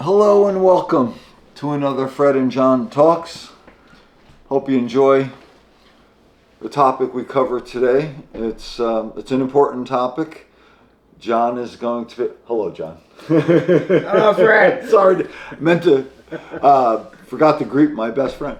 Hello and welcome to another Fred and John Talks. Hope you enjoy the topic we cover today. It's an important topic. John is going to. Hello, John. Hello, Fred. Sorry, forgot to greet my best friend.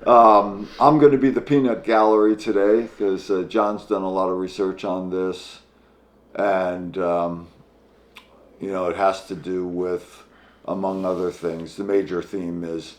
I'm going to be the peanut gallery today because John's done a lot of research on this, and it has to do with, among other things, the major theme is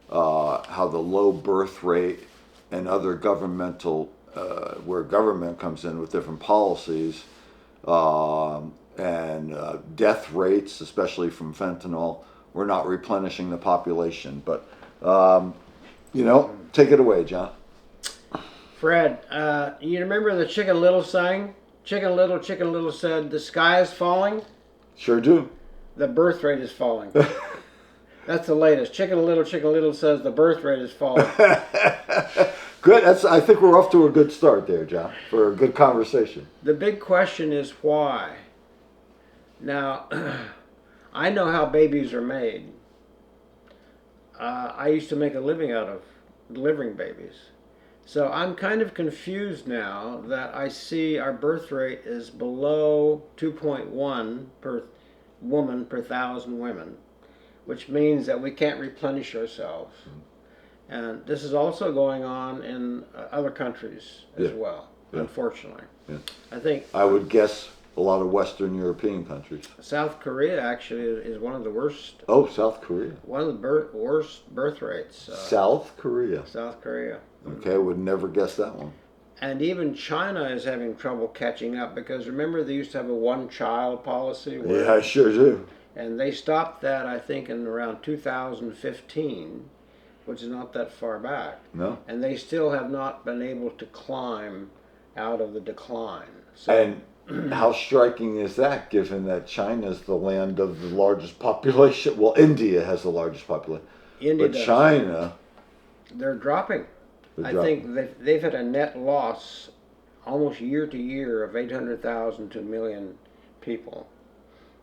how the low birth rate and other governmental, where government comes in with different policies, and death rates, especially from fentanyl, we're not replenishing the population. But, take it away, John. Fred, you remember the Chicken Little saying? Chicken Little said, the sky is falling. Sure do. The birth rate is falling. That's the latest. Chicken Little says the birth rate is falling. Good. I think we're off to a good start there, John, for a good conversation. The big question is why. Now, I know how babies are made. I used to make a living out of delivering babies. So I'm kind of confused now that I see our birth rate is below 2.1 per woman per 1,000 women, which means that we can't replenish ourselves. And this is also going on in other countries as well, unfortunately. Yeah. I would guess a lot of Western European countries. South Korea actually is one of the worst. Oh, South Korea. One of the worst birth rates. South Korea. South Korea. Okay, would never guess that one. And even China is having trouble catching up because remember they used to have a one-child policy? Yeah, I sure do. And they stopped that, I think, in around 2015, which is not that far back. No. And they still have not been able to climb out of the decline. So, and how striking is that, given that China is the land of the largest population? Well, India has the largest population. India but does. China... They're dropping. I think they've had a net loss almost year to year of 800,000 to 1 million people.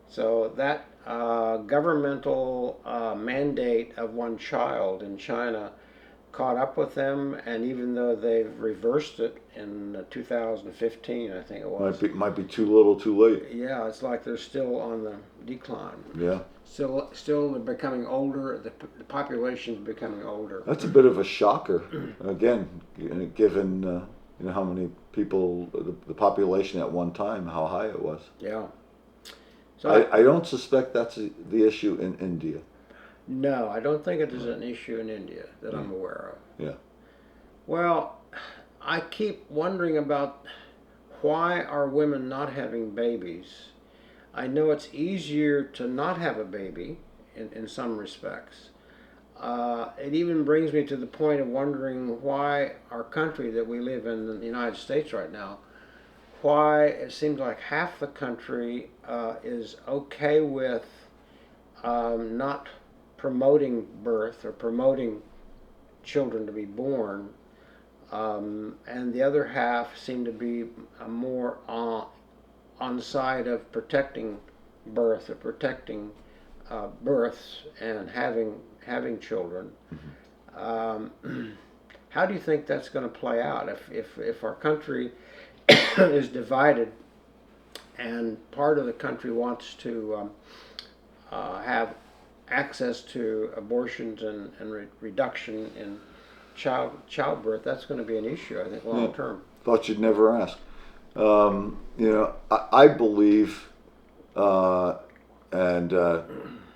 So that governmental mandate of one child in China caught up with them, and even though they've reversed it in 2015, I think it was. Might be too little, too late. Yeah, it's like they're still on the decline. Yeah. Still they're becoming older. The population's becoming older. That's a bit of a shocker. Again, given how many people, the population at one time, how high it was. Yeah. So I don't suspect that's the issue in India. No, I don't think it is an issue in India that I'm aware of. Yeah. Well, I keep wondering about why are women not having babies. I know it's easier to not have a baby in some respects. It even brings me to the point of wondering why our country that we live in the United States right now, why it seems like half the country is okay with not promoting birth or promoting children to be born, and the other half seem to be more on the side of protecting birth or protecting births and having children. Mm-hmm. How do you think that's going to play out if our country is divided and part of the country wants to have access to abortions and reduction in childbirth? That's going to be an issue, I think, long term. Thought you'd never ask. I believe, and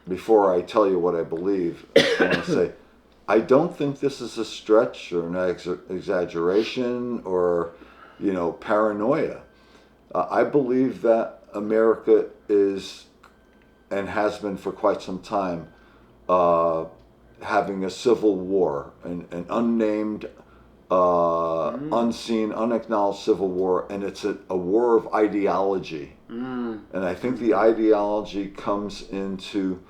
before I tell you what I believe, I want to say, I don't think this is a stretch or an exaggeration or, paranoia. I believe that America is, and has been for quite some time, having a civil war, an unnamed, unseen, unacknowledged civil war, and it's a war of ideology. And I think the ideology comes into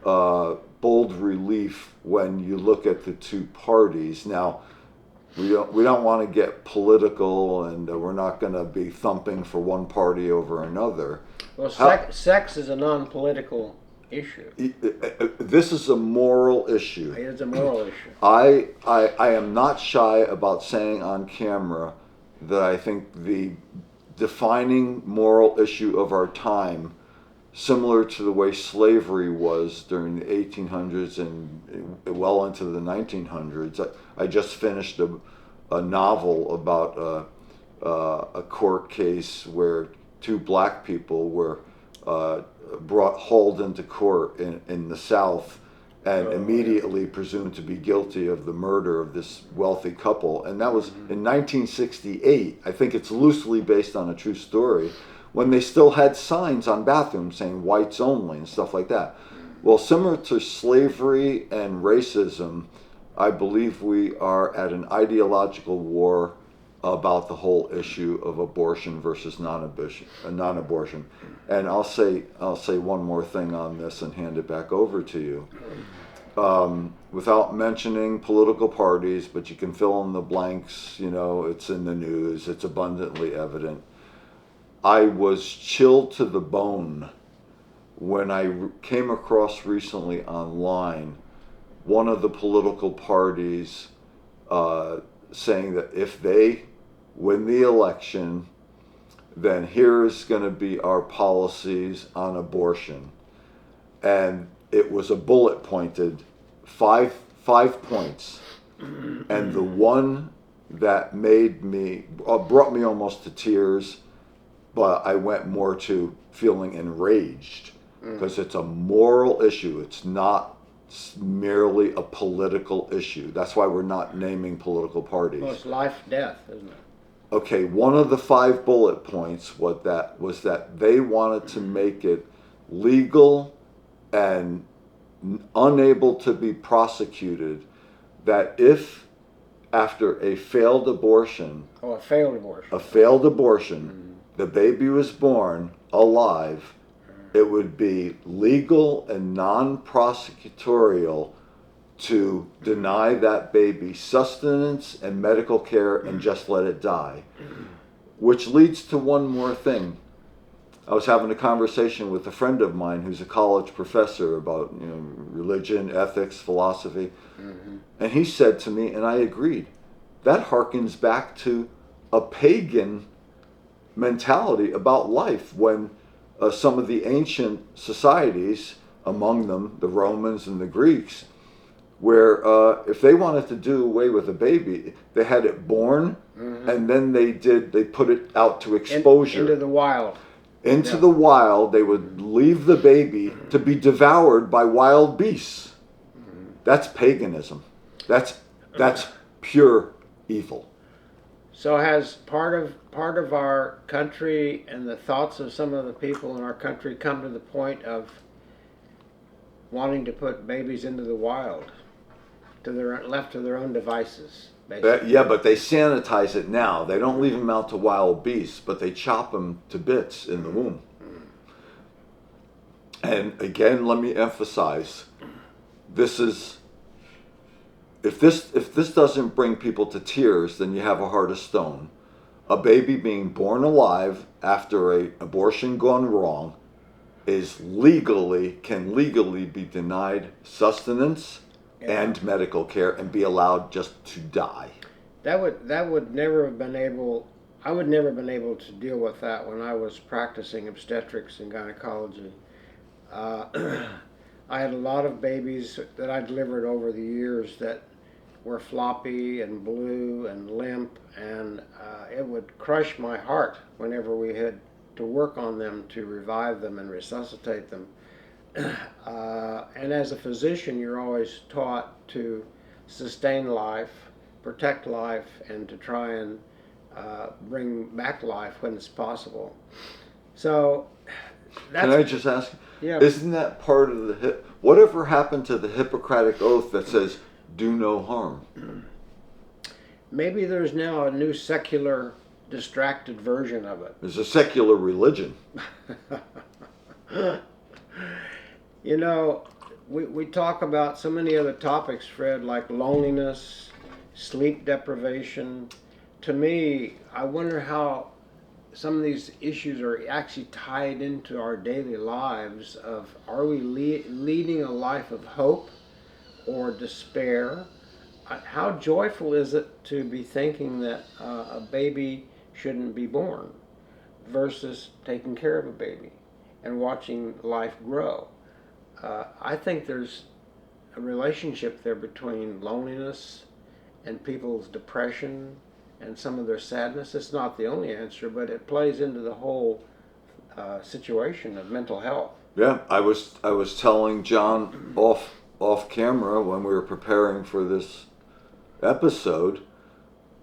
bold relief when you look at the two parties. Now, we don't want to get political, and we're not going to be thumping for one party over another. Well, sex is a non-political issue. This is a moral issue. It is a moral issue. I am not shy about saying on camera that I think the defining moral issue of our time, similar to the way slavery was during the 1800s and well into the 1900s. I just finished a novel about a court case where two black people were hauled into court in the South and immediately presumed to be guilty of the murder of this wealthy couple. And that was in 1968. I think it's loosely based on a true story, when they still had signs on bathrooms saying whites only and stuff like that. Well, similar to slavery and racism, I believe we are at an ideological war about the whole issue of abortion versus non-abortion. And I'll say one more thing on this and hand it back over to you. Without mentioning political parties, but you can fill in the blanks, it's in the news, it's abundantly evident. I was chilled to the bone when I came across recently online one of the political parties saying that if they win the election, then here's going to be our policies on abortion. And it was a bullet pointed five points. And the one that brought me almost to tears, but I went more to feeling enraged, because it's a moral issue. It's not merely a political issue. That's why we're not naming political parties. Well, it's life, death, isn't it? Okay, one of the 5 bullet points was that they wanted to make it legal and unable to be prosecuted, that if after a failed abortion, the baby was born alive, it would be legal and non-prosecutorial to deny that baby sustenance and medical care and just let it die. Which leads to one more thing. I was having a conversation with a friend of mine who's a college professor about religion, ethics, philosophy. And he said to me, and I agreed, that harkens back to a pagan mentality about life, when some of the ancient societies, among them the Romans and the Greeks, where if they wanted to do away with a baby, they had it born, and then they put it out to exposure. Into the wild. Into the wild, they would leave the baby to be devoured by wild beasts. That's paganism. That's pure evil. So has part of our country and the thoughts of some of the people in our country come to the point of wanting to put babies into the wild, left to their own devices, basically? Yeah, but they sanitize it now. They don't leave them out to wild beasts, but they chop them to bits in the womb. And again, let me emphasize, if this doesn't bring people to tears, then you have a heart of stone. A baby being born alive after an abortion gone wrong can legally be denied sustenance and medical care and be allowed just to die. I would never have been able to deal with that when I was practicing obstetrics and gynecology. I had a lot of babies that I delivered over the years that were floppy and blue and limp, and it would crush my heart whenever we had to work on them to revive them and resuscitate them. And as a physician, you're always taught to sustain life, protect life, and to try and bring back life when it's possible. So can I just ask, yeah, isn't that part of whatever happened to the Hippocratic Oath that says do no harm? Maybe there's now a new secular, distracted version of it. There's a secular religion. We talk about so many other topics, Fred, like loneliness, sleep deprivation. To me, I wonder how some of these issues are actually tied into our daily lives of are we leading a life of hope or despair? How joyful is it to be thinking that a baby shouldn't be born versus taking care of a baby and watching life grow? I think there's a relationship there between loneliness and people's depression and some of their sadness. It's not the only answer, but it plays into the whole situation of mental health. Yeah, I was telling John off camera when we were preparing for this episode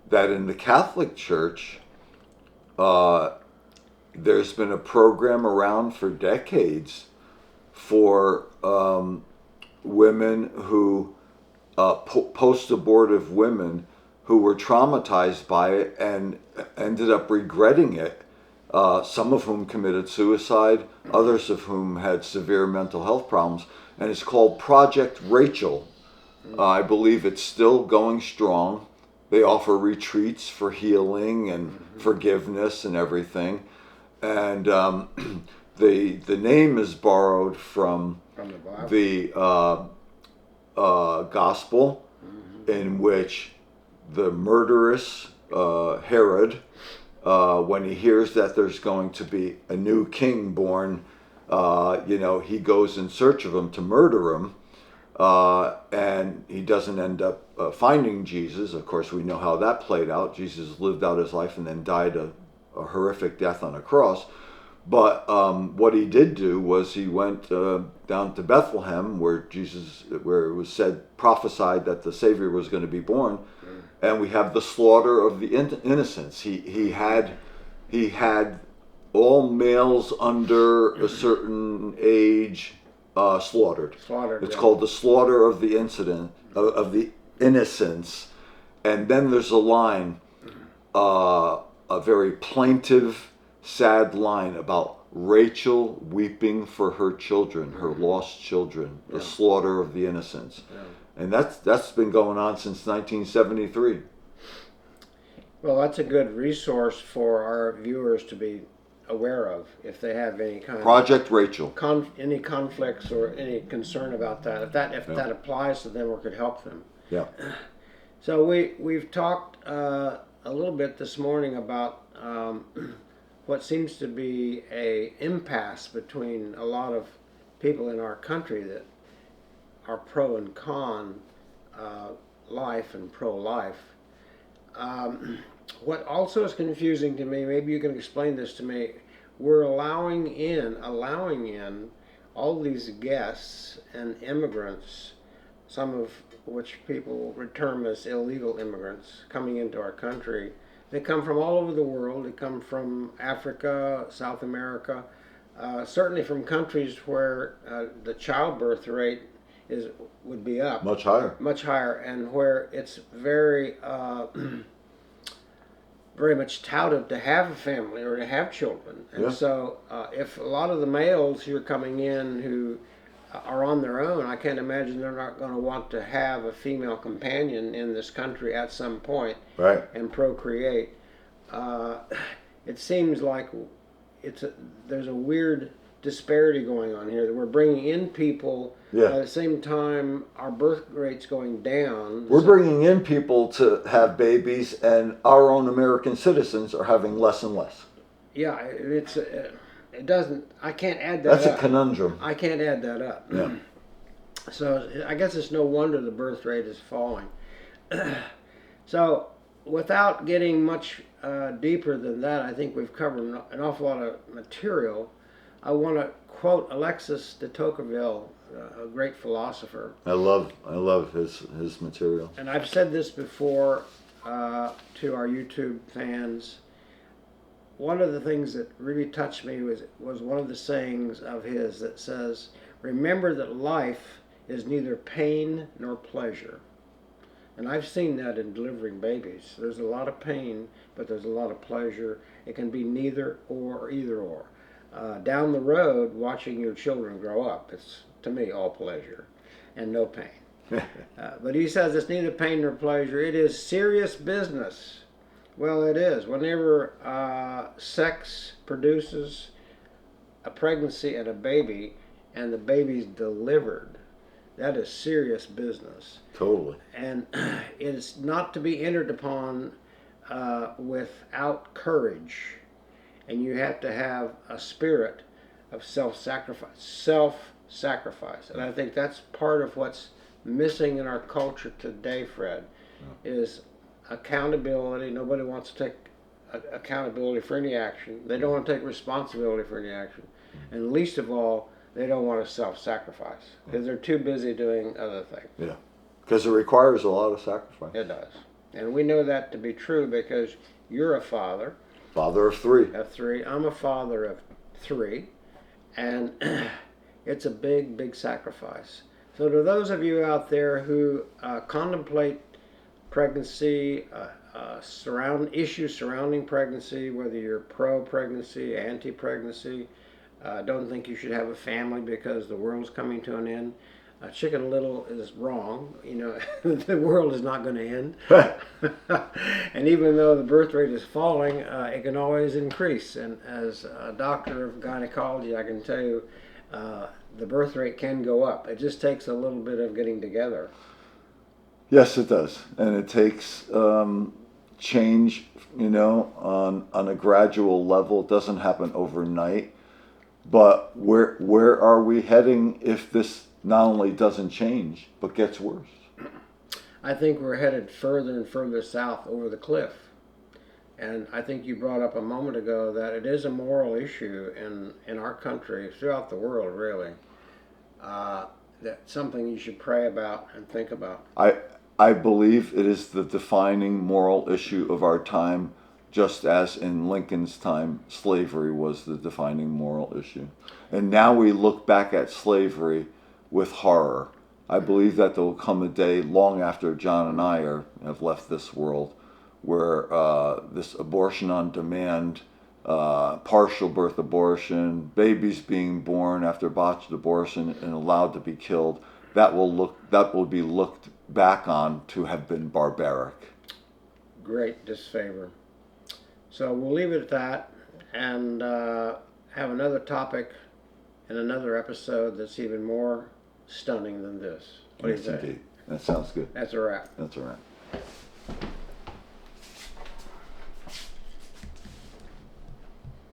that in the Catholic Church, uh, there's been a program around for decades for women who post-abortive women who were traumatized by it and ended up regretting it. Some of whom committed suicide, others of whom had severe mental health problems, and it's called Project Rachel. I believe it's still going strong. They offer retreats for healing and forgiveness and everything, and the name is borrowed from From the Bible. the gospel, in which the murderous Herod, when he hears that there's going to be a new king born, he goes in search of him to murder him, and he doesn't end up finding Jesus. Of course, we know how that played out. Jesus lived out his life and then died a horrific death on a cross. But what he did do was he went down to Bethlehem, where it was prophesied that the Savior was going to be born, and we have the slaughter of the innocents. He had all males under a certain age slaughtered. It's called the slaughter of the of the innocents, and then there's a line, a very plaintive, sad line about Rachel weeping for her children, her lost children, the slaughter of the innocents. And that's been going on since 1973. Well, that's a good resource for our viewers to be aware of if they have any kind Project Rachel. Any conflicts or any concern about that. If that applies to them or could help them. Yeah. So we've talked a little bit this morning about what seems to be a impasse between a lot of people in our country that are pro and con life and pro-life. What also is confusing to me, maybe you can explain this to me, we're allowing in all these guests and immigrants, some of which people would term as illegal immigrants, coming into our country. They come from all over the world. They come from Africa, South America, certainly from countries where the childbirth rate would be up. Much higher, and where it's very very much touted to have a family or to have children. And so if a lot of the males who are coming in who are on their own, I can't imagine they're not going to want to have a female companion in this country at some point, right, and procreate. It seems like there's a weird disparity going on here, that we're bringing in people at the same time our birth rate's going down. We're bringing in people to have babies, and our own American citizens are having less and less. Yeah, it doesn't, I can't add that That's up. a conundrum. I can't add that up. Yeah. So I guess it's no wonder the birth rate is falling. So without getting much deeper than that, I think we've covered an awful lot of material. I want to quote Alexis de Tocqueville, a great philosopher. I love his material. And I've said this before to our YouTube fans. One of the things that really touched me was one of the sayings of his that says, "Remember that life is neither pain nor pleasure." And I've seen that in delivering babies. There's a lot of pain, but there's a lot of pleasure. It can be neither or either or. Down the road, watching your children grow up, it's, to me, all pleasure and no pain. But he says it's neither pain nor pleasure. It is serious business Well, it is. Whenever sex produces a pregnancy and a baby, and the baby's delivered, that is serious business. Totally. And it is not to be entered upon without courage. And you have to have a spirit of self-sacrifice. Self-sacrifice. And I think that's part of what's missing in our culture today, Fred, is accountability. Nobody wants to take accountability for any action. They don't want to take responsibility for any action. And least of all, they don't want to self-sacrifice because they're too busy doing other things. Yeah. Because it requires a lot of sacrifice. It does. And we know that to be true because you're a father. Father of three. Of three. I'm a father of three. And it's a big, big sacrifice. So to those of you out there who contemplate pregnancy, issues surrounding pregnancy, whether you're pro-pregnancy, anti-pregnancy, don't think you should have a family because the world's coming to an end. Chicken Little is wrong. You know, the world is not going to end. And even though the birth rate is falling, it can always increase. And as a doctor of gynecology, I can tell you the birth rate can go up. It just takes a little bit of getting together. Yes, it does. And it takes change, on a gradual level. It doesn't happen overnight. But where are we heading if this not only doesn't change, but gets worse? I think we're headed further and further south over the cliff. And I think you brought up a moment ago that it is a moral issue in our country, throughout the world, really. That's something you should pray about and think about. I believe it is the defining moral issue of our time, just as in Lincoln's time, slavery was the defining moral issue. And now we look back at slavery with horror. I believe that there will come a day long after John and I have left this world where this abortion on demand, partial birth abortion, babies being born after botched abortion and allowed to be killed, that will be looked back on to have been barbaric. Great disfavor. So we'll leave it at that and have another topic in another episode that's even more stunning than this. What do you say? Indeed. That sounds good. That's a wrap. That's a wrap.